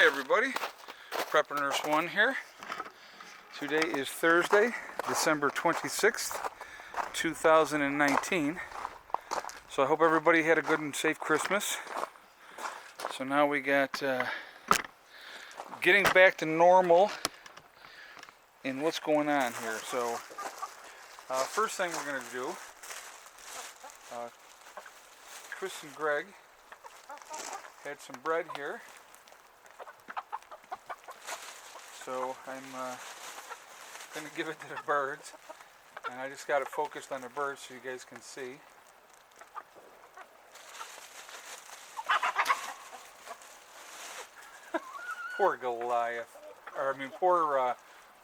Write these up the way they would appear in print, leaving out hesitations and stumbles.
Hey everybody, Prepper Nurse 1 here. Today is Thursday, December 26th, 2019. So I hope everybody had a good and safe Christmas. So now we got getting back to normal in what's going on here. So first thing we're going to do, Chris and Greg had some bread here. So I'm going to give it to the birds, and I just got it focused on the birds so you guys can see. Poor Goliath, or I mean poor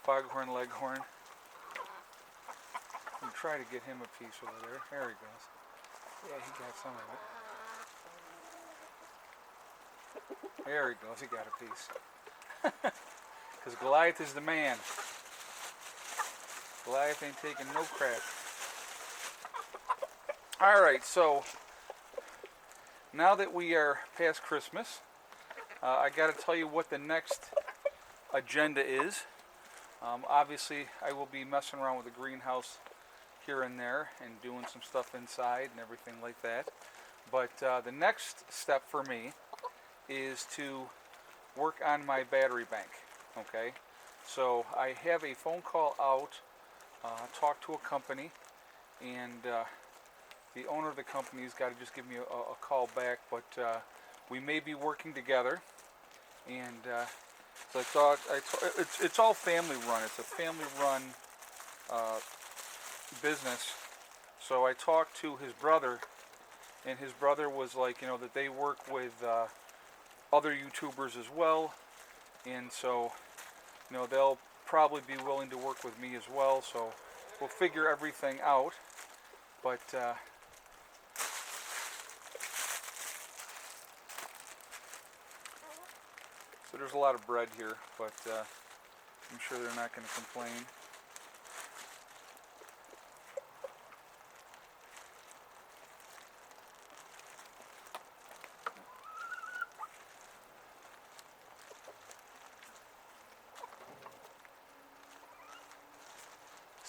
Foghorn Leghorn. I'm trying to get him a piece over there. There he goes. Yeah, he got some of it. There he goes, he got a piece. Because Goliath is the man. Goliath ain't taking no crap. Alright, so now that we are past Christmas, I got to tell you what the next agenda is. Obviously, I will be messing around with the greenhouse here and there and doing some stuff inside and everything like that. But the next step for me is to work on my battery bank. Okay, so I have a phone call out, talked to a company, and the owner of the company's got to just give me a call back, but we may be working together, and so I thought, it's all family run. It's a family run business. So I talked to his brother, and his brother was like, you know, that they work with other YouTubers as well, and so, you know, they'll probably be willing to work with me as well, so we'll figure everything out. But so there's a lot of bread here, but I'm sure they're not going to complain.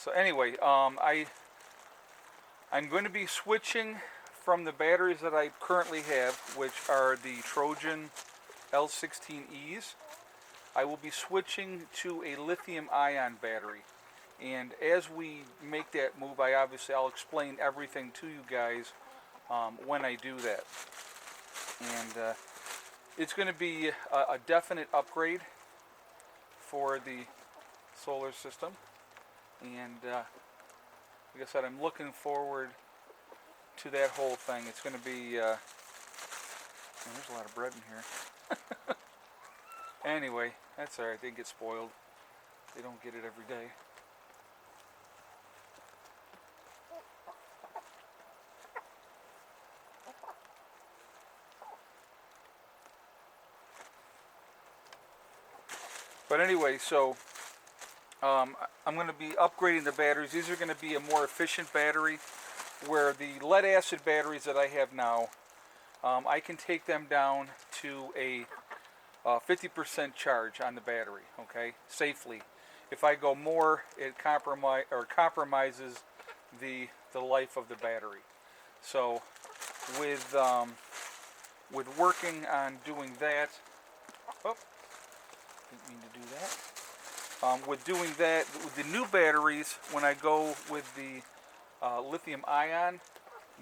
So anyway, I'm going to be switching from the batteries that I currently have, which are the Trojan L16Es. I will be switching to a lithium-ion battery. And as we make that move, I'll explain everything to you guys when I do that. And it's going to be a definite upgrade for the solar system. And like I said, I'm looking forward to that whole thing. It's going to be, there's a lot of bread in here. Anyway, that's alright, they get spoiled. They don't get it every day. But anyway, so I'm going to be upgrading the batteries. These are going to be a more efficient battery, where the lead acid batteries that I have now, I can take them down to a 50% charge on the battery, okay, safely. If I go more, it compromises the life of the battery. So with working on doing that, didn't mean to do that. With doing that, with the new batteries, when I go with the lithium ion,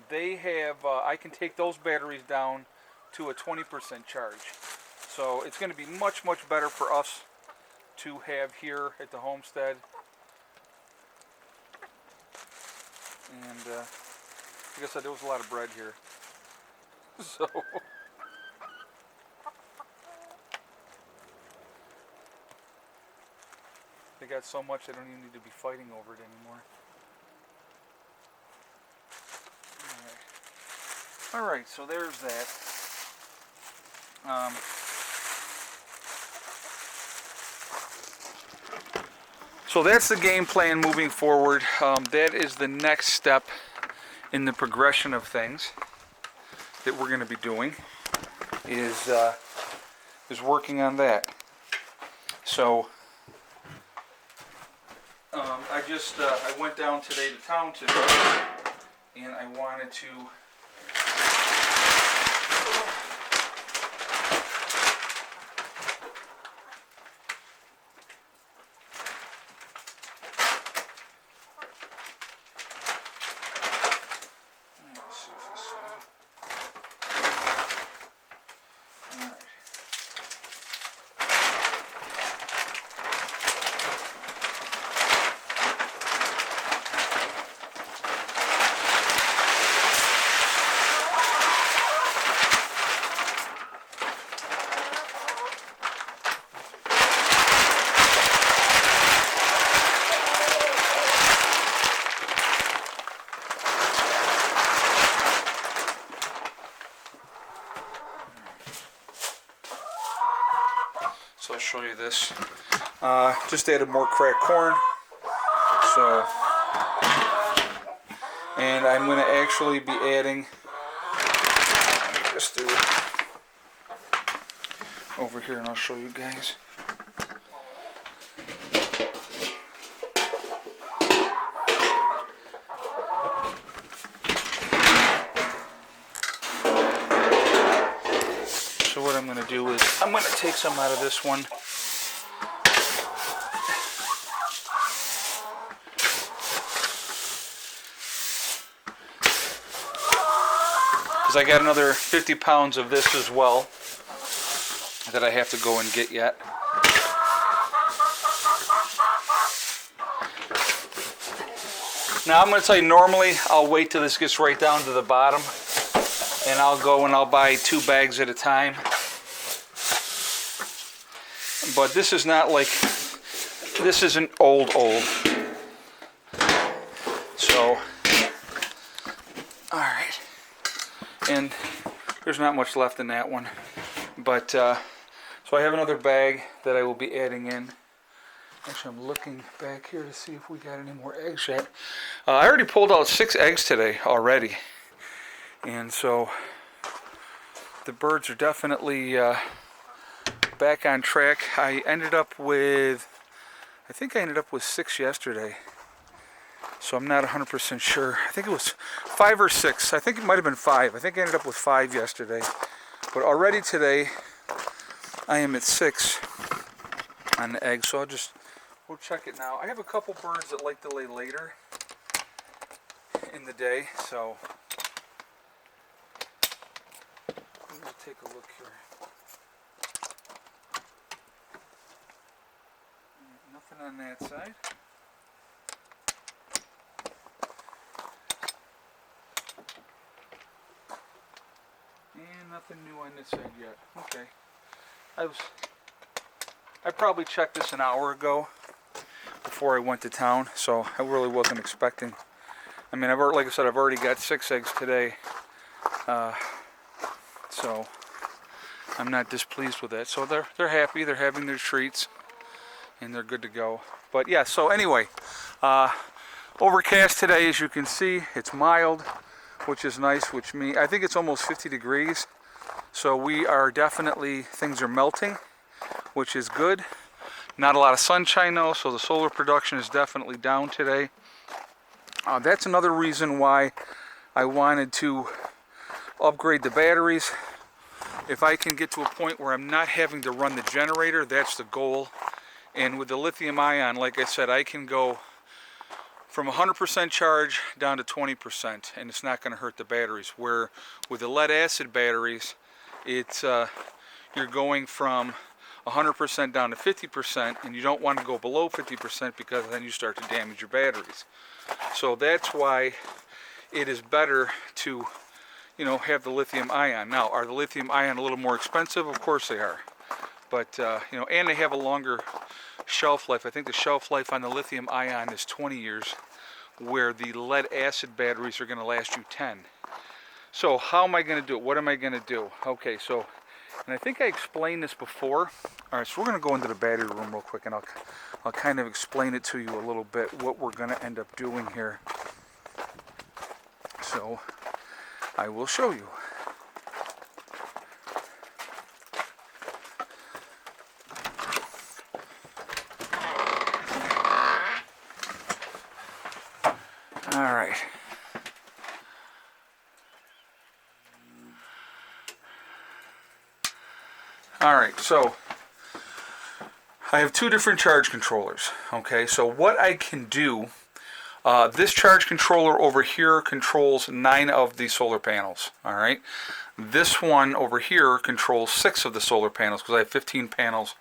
they have, I can take those batteries down to a 20% charge. So it's going to be much, much better for us to have here at the homestead. And like I said, there was a lot of bread here. So they got so much they don't even need to be fighting over it anymore. Alright, so there's that. So that's the game plan moving forward. That is the next step in the progression of things that we're going to be doing, is is working on that. So I went down today to town today, and I wanted to So I'll show you this. Just added more cracked corn. So, and I'm going to actually be adding, let me just do it over here and I'll show you guys. So what I'm going to do is I'm going to take some out of this one. Because I got another 50 pounds of this as well that I have to go and get yet. Now I'm going to tell you, normally I'll wait till this gets right down to the bottom. And I'll go and I'll buy 2 bags at a time. But this is not like, this isn't old. So, alright. And there's not much left in that one. But, so I have another bag that I will be adding in. Actually, I'm looking back here to see if we got any more eggs yet. I already pulled out 6 eggs today already. And so the birds are definitely back on track. I ended up with, I think I ended up with 6 yesterday. So I'm not 100% sure. I think it was 5 or 6. I think it might have been 5. I think I ended up with 5 yesterday. But already today, I am at 6 on the eggs. So we'll check it now. I have a couple birds that like to lay later in the day. So we'll take a look here. Nothing on that side. And nothing new on this side yet. Okay. I probably checked this an hour ago before I went to town, so I really wasn't expecting. I mean, like I said, I've already got 6 eggs today. So I'm not displeased with that. So they're happy, they're having their treats, and they're good to go. But yeah, so anyway, overcast today, as you can see. It's mild, which is nice, which means I think it's almost 50 degrees. So we are definitely, things are melting, which is good. Not a lot of sunshine though, so the solar production is definitely down today. That's another reason why I wanted to upgrade the batteries. If I can get to a point where I'm not having to run the generator, that's the goal. And with the lithium ion, like I said, I can go from 100% charge down to 20%, and it's not going to hurt the batteries. Where with the lead acid batteries, it's you're going from 100% down to 50%, and you don't want to go below 50% because then you start to damage your batteries. So that's why it is better to, have the lithium ion. Now, are the lithium ion a little more expensive? Of course they are. But, and they have a longer shelf life. I think the shelf life on the lithium ion is 20 years, where the lead acid batteries are going to last you 10. So how am I going to do it? What am I going to do? Okay, so, and I think I explained this before. All right, so we're going to go into the battery room real quick, and I'll kind of explain it to you a little bit, what we're going to end up doing here. So I will show you. All right. Alright, so I have two different charge controllers. Okay, so what I can do, this charge controller over here controls 9 of the solar panels. Alright, this one over here controls 6 of the solar panels because I have 15 panels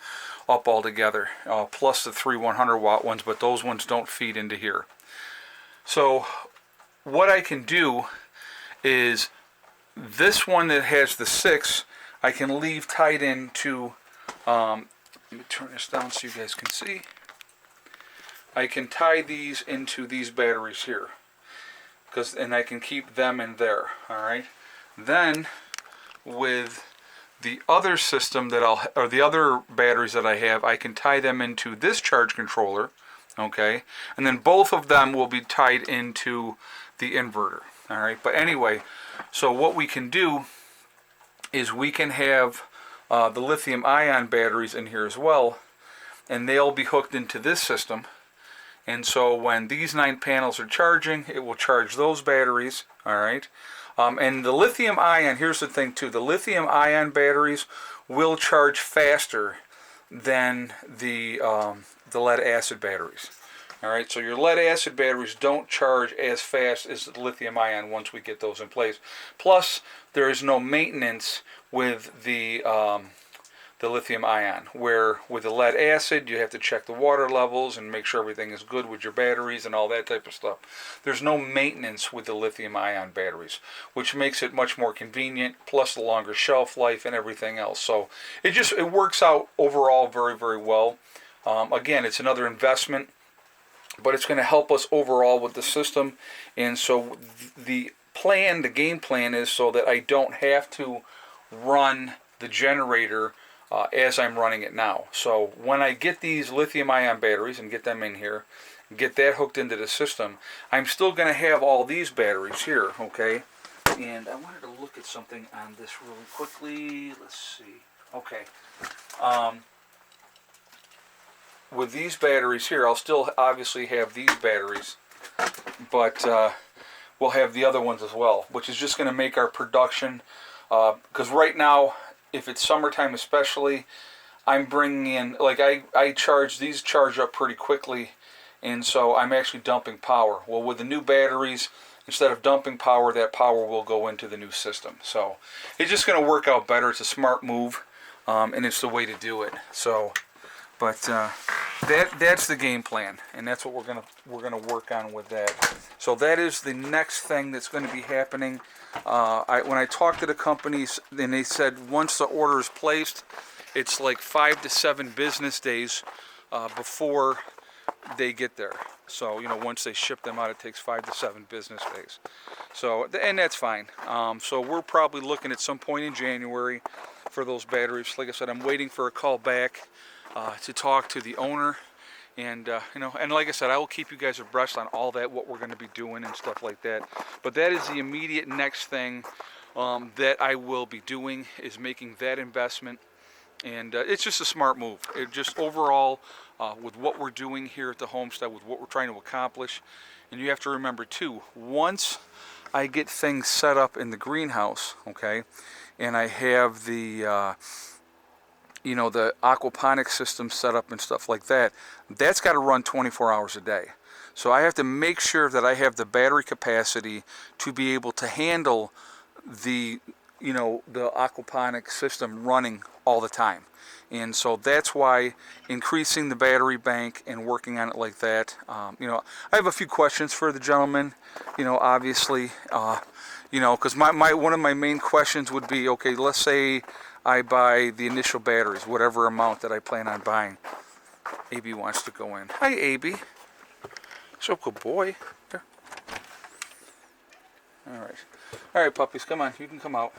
up altogether, plus the 3 100-watt ones, but those ones don't feed into here. So what I can do is this one that has the 6, I can leave tied into, let me turn this down so you guys can see. I can tie these into these batteries here, and I can keep them in there. All right. Then with the other system that or the other batteries that I have, I can tie them into this charge controller. Okay, and then both of them will be tied into the inverter. All right. But anyway, so what we can do is we can have the lithium ion batteries in here as well, and they'll be hooked into this system. And so when these 9 panels are charging, it will charge those batteries. All right. And the lithium ion, here's the thing too, the lithium ion batteries will charge faster than the lead acid batteries. All right, so your lead acid batteries don't charge as fast as the lithium ion once we get those in place. Plus, there is no maintenance with the lithium ion, where with the lead acid you have to check the water levels and make sure everything is good with your batteries and all that type of stuff. There's no maintenance with the lithium ion batteries, which makes it much more convenient, plus the longer shelf life and everything else. So it works out overall very, very well. Again, it's another investment, but it's going to help us overall with the system. And so the game plan is so that I don't have to run the generator as I'm running it now. So when I get these lithium ion batteries and get them in here, get that hooked into the system, I'm still going to have all these batteries here, okay? And I wanted to look at something on this really quickly. Let's see. Okay. With these batteries here, I'll still obviously have these batteries, but we'll have the other ones as well, which is just going to make our production, because right now, if it's summertime especially, I'm bringing in, like I charge, these charge up pretty quickly, and so I'm actually dumping power. Well, with the new batteries, instead of dumping power, that power will go into the new system. So it's just going to work out better. It's a smart move, and it's the way to do it. So, but that's the game plan, and that's what we're gonna work on with that. So that is the next thing that's going to be happening. When I talked to the companies, then they said once the order is placed, it's like 5 to 7 business days before they get there. So once they ship them out, it takes 5 to 7 business days. So, and that's fine. So we're probably looking at some point in January for those batteries. Like I said, I'm waiting for a call back to talk to the owner, and and like I said, I will keep you guys abreast on all that, what we're going to be doing and stuff like that. But that is the immediate next thing that I will be doing, is making that investment, and it's just a smart move. It just overall, with what we're doing here at the homestead, with what we're trying to accomplish, and you have to remember too, once I get things set up in the greenhouse, okay, and I have the the aquaponics system set up and stuff like that, that's got to run 24 hours a day. So I have to make sure that I have the battery capacity to be able to handle the aquaponics system running all the time. And so that's why increasing the battery bank and working on it like that. I have a few questions for the gentleman, obviously, because one of my main questions would be, okay, let's say I buy the initial batteries, whatever amount that I plan on buying. AB wants to go in. Hi, AB. So good boy. There. All right, puppies, come on. You can come out.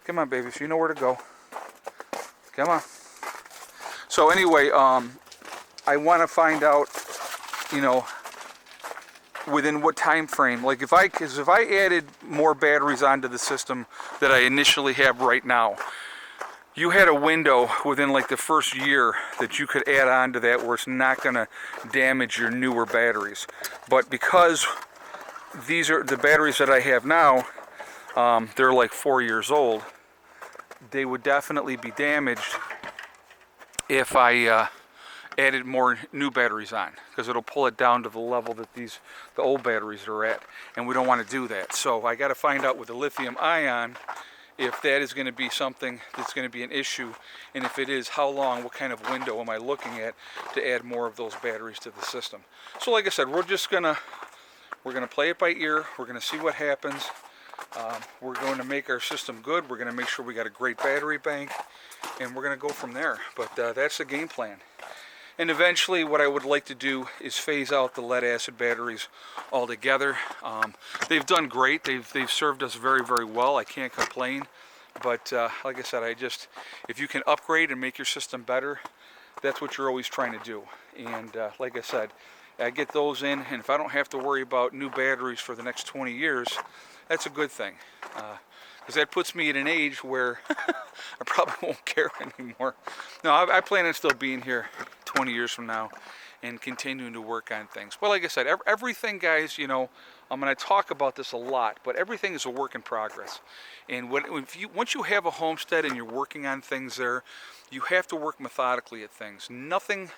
Come on, babies. You know where to go. Come on. So anyway, I want to find out, within what time frame. Like if I added more batteries onto the system that I initially have right now, you had a window within like the first year that you could add on to that where it's not going to damage your newer batteries. But because these are the batteries that I have now, they're like 4 years old, they would definitely be damaged if I added more new batteries on, because it'll pull it down to the level that the old batteries are at, and we don't want to do that. So I got to find out with the lithium ion if that is going to be something that's going to be an issue, and if it is, how long, what kind of window am I looking at to add more of those batteries to the system. So like I said, we're gonna play it by ear. We're gonna see what happens. We're going to make our system good. We're going to make sure we got a great battery bank, and we're going to go from there. But that's the game plan. And eventually what I would like to do is phase out the lead acid batteries altogether. They've done great. They've served us very, very well. I can't complain. But like I said, if you can upgrade and make your system better, that's what you're always trying to do. And like I said, I get those in, and if I don't have to worry about new batteries for the next 20 years, that's a good thing. Because that puts me at an age where I probably won't care anymore. No, I plan on still being here 20 years from now and continuing to work on things. But like I said, everything, guys, you know, I'm going to talk about this a lot, but everything is a work in progress. And once you have a homestead and you're working on things there, you have to work methodically at things. Nothing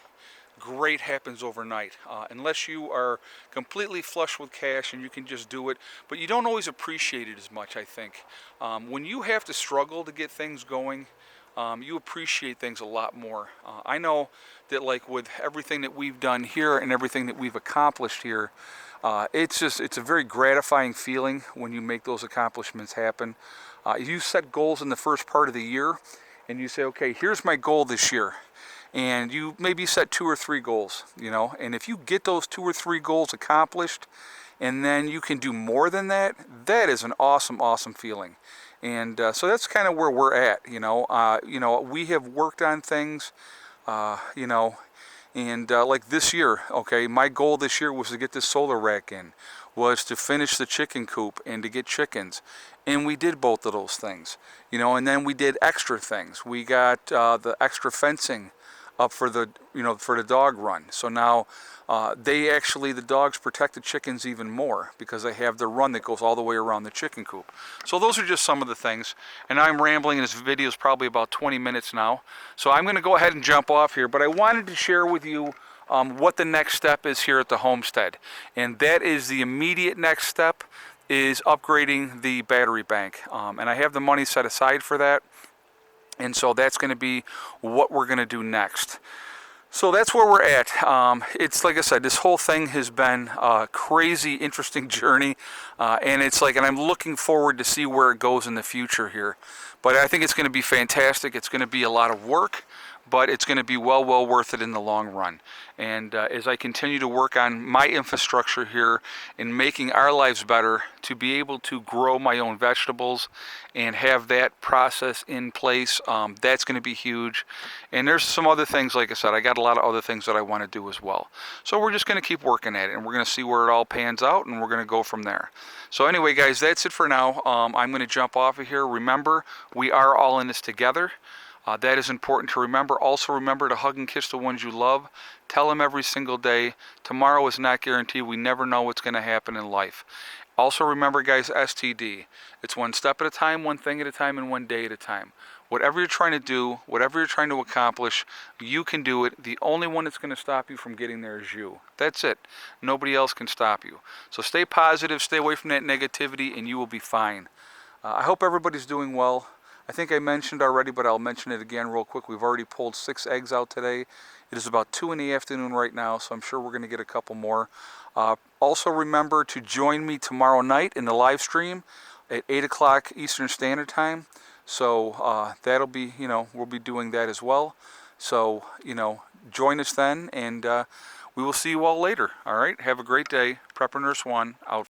great happens overnight unless you are completely flush with cash and you can just do it, but you don't always appreciate it as much, I think. When you have to struggle to get things going, you appreciate things a lot more. I know that, like, with everything that we've done here and everything that we've accomplished here, it's a very gratifying feeling when you make those accomplishments happen. You set goals in the first part of the year and you say, okay, here's my goal this year. And you maybe set 2 or 3 goals, you know, and if you get those 2 or 3 goals accomplished and then you can do more than that, that is an awesome, awesome feeling. And so that's kind of where we're at, you know. We have worked on things, you know, and like this year, okay, my goal this year was to get this solar rack in, was to finish the chicken coop and to get chickens. And we did both of those things, you know, and then we did extra things. We got the extra fencing up for the, you know, for the dog run. So now the dogs protect the chickens even more because they have the run that goes all the way around the chicken coop. So those are just some of the things. And I'm rambling, and this video is probably about 20 minutes now. So I'm going to go ahead and jump off here, but I wanted to share with you what the next step is here at the homestead. And that is the immediate next step is upgrading the battery bank. And I have the money set aside for that. And so that's going to be what we're going to do next. So that's where we're at. It's like I said, this whole thing has been a crazy, interesting journey. And I'm looking forward to see where it goes in the future here. But I think it's going to be fantastic. It's going to be a lot of work, but it's going to be well worth it in the long run. And as I continue to work on my infrastructure here in making our lives better, to be able to grow my own vegetables and have that process in place, that's going to be huge. And there's some other things, like I said, I got a lot of other things that I want to do as well. So we're just going to keep working at it, and we're going to see where it all pans out, and we're going to go from there. So anyway, guys, that's it for now. I'm going to jump off of here. Remember, we are all in this together. That is important to remember. Also remember to hug and kiss the ones you love. Tell them every single day. Tomorrow is not guaranteed. We never know what's going to happen in life. Also remember, guys, STD. It's one step at a time, one thing at a time, and one day at a time. Whatever you're trying to do, whatever you're trying to accomplish, you can do it. The only one that's going to stop you from getting there is you. That's it. Nobody else can stop you. So stay positive, stay away from that negativity, and you will be fine. I hope everybody's doing well. I think I mentioned already, but I'll mention it again real quick. We've already pulled 6 eggs out today. It is about 2 in the afternoon right now, so I'm sure we're going to get a couple more. Also remember to join me tomorrow night in the live stream at 8 o'clock Eastern Standard Time. So that'll be, we'll be doing that as well. So, join us then, and we will see you all later. All right, have a great day. Prepper Nurse 1 out.